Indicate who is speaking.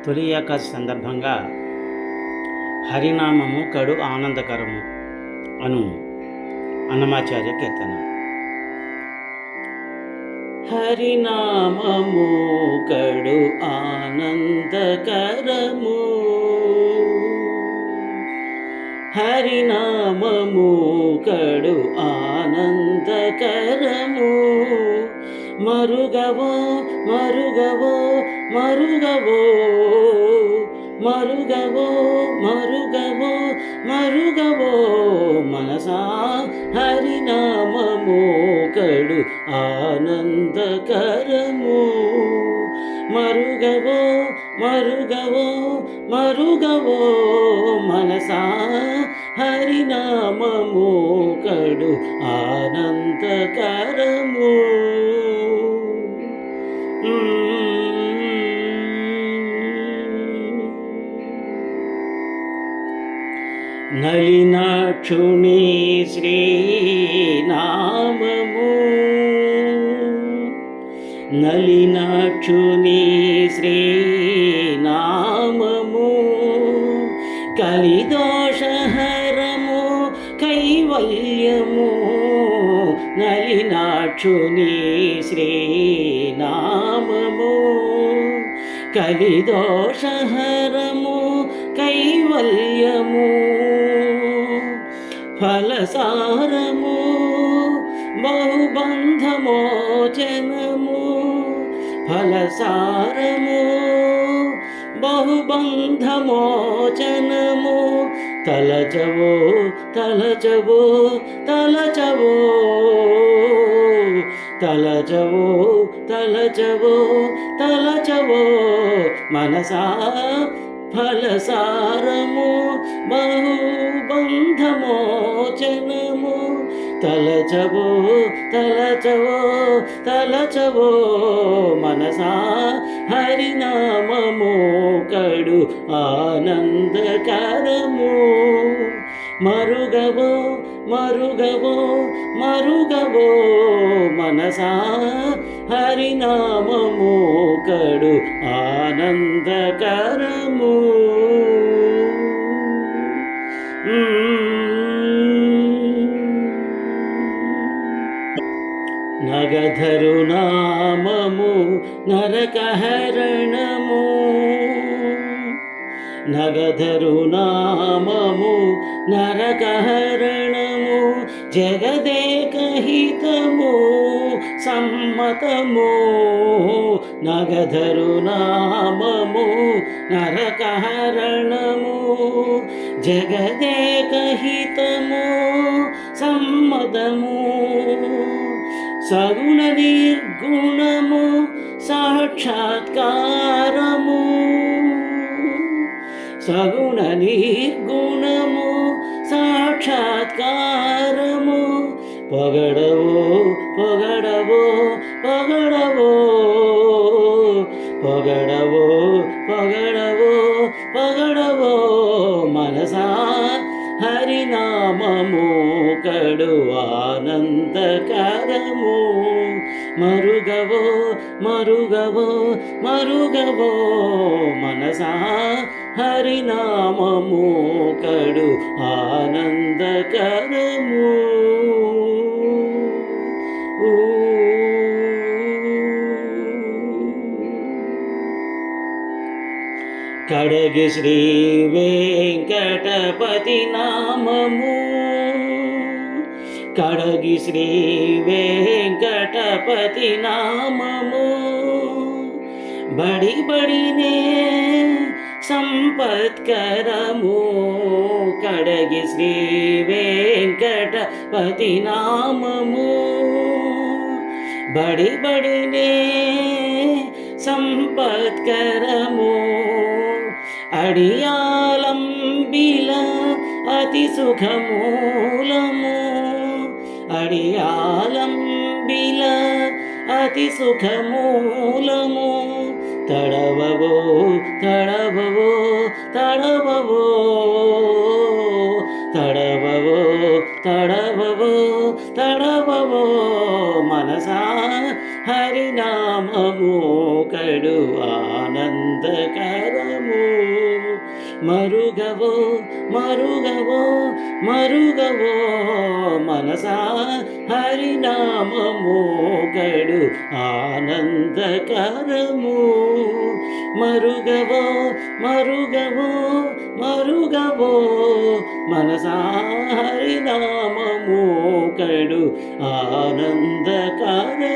Speaker 1: తొలి ఏకాదశి సందర్భంగా హరినామము కడు ఆనందకరము అను అన్నమాచార్య కీర్తన. హరినామము కడు ఆనందకరము, హరినామము కడు ఆనందకరము, మరుగవో మరుగవో మరుగవో మరుగవో మరుగవో మరుగవో మనసా, హరినామము కడు ఆనందకరము, మరుగవో మరుగవో మరుగవో మనసా, హరినామము కడు ఆనందకరము. నలినాక్షుని శ్రీనామము, నలినాక్షుని శ్రీనామము, కలిదోషహరము కైవల్యము, నలినాక్షుని శ్రీనామము, కలిదోషహరము కైవల్యము, ఫలసారము బహుబంధమోచనము, ఫలసారము బహుబంధమోచనము, తలచవో తలచవో తలచవో తలచవో తలచవో తలచవో మనసా, ఫలసారము బహుబంధమోచనము, తలచవో తలచవో తలచవో మనసా, హరినామము కడు ఆనందకరము, మరుగవో మరుగవో మరుగవో మనసా, హరినామము కడు ఆనందకరము. నగధరు నామము నరకహరణము, నగధరు నామము నరకహరణము, జగదేకహితము సమ్మతము, నగధరు నామము నరకహరణము, జగదేకహితము సమ్మతము, సగుణ నిర్గుణము సాక్షాత్కారము, సగుణ నిర్గుణము సాక్షాత్కారము, పొగడవో పొగడవో పొగడవో పొగడవో పొగడవో పొగడవో మనసా, హరినామము కడు ఆనందకరము, మరుగవో మరుగవో మరుగవో మనసా, హరినామము కడు ఆనందకరము. కడగి శ్రీ వెంకటపతి నామము, కడగి శ్రీ వెంకటపతి నామము, బడి బడినే సంపత్కరము, కడగి శ్రీ వెంకటపతి నామము, బడి బడినే సంపత్కరము, అడియాలంబిల అతి సుఖమూలము, అడియాలంబిల అతి సుఖమూలము, తడవవో తడవవో తడవవో తడవవో తడవవో తడవవో మనసా, హరినామము కడు ఆనందకరము. మరుగవో మరుగవో మరుగవో మనసా హరినామము కడు ఆనందకరము. మరుగవో మరుగవో మరుగవో మనసా హరినామము కడు ఆనందకరము.